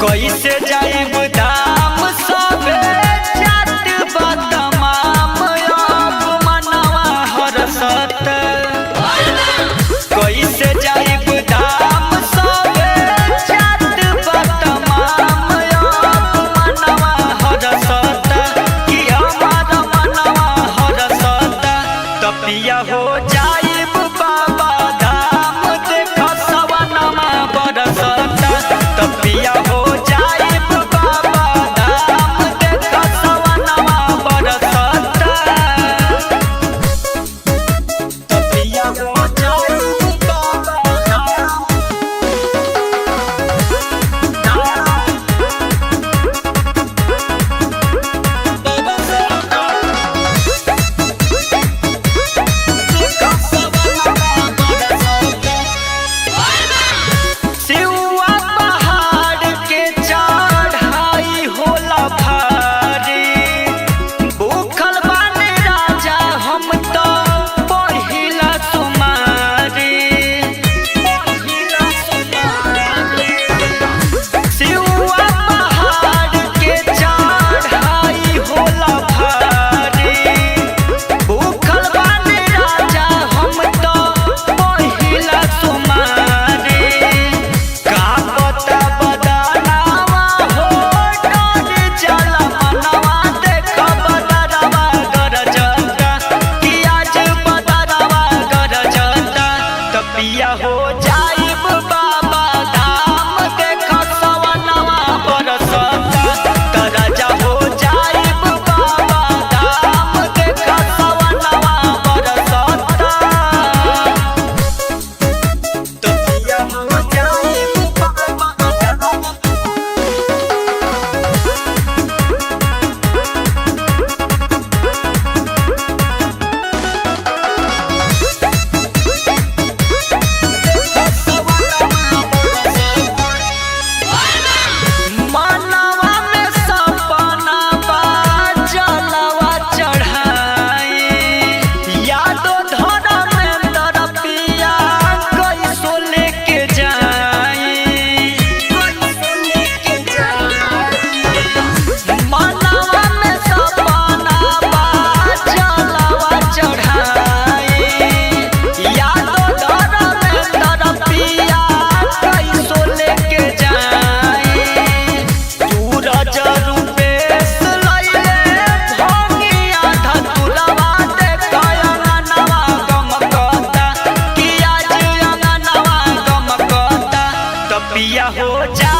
कैसे जाइब दाम सबे जात बा तमाम अब मनवा हरसत। कैसे जाइब दाम सबे जात बा तमाम अब मनवा हरसत कि हमार मनवा हरसत। तपिया हो जाइब बाबा धाम देख सवनमा बरसत। तपिया हो हो जाइब बाबा धाम देख सवनमा बरसत। राजा हो जाइब बाबा धाम देख सवनमा बरसत। तपिया हो जाइब बाबा धाम। तपिया हो जा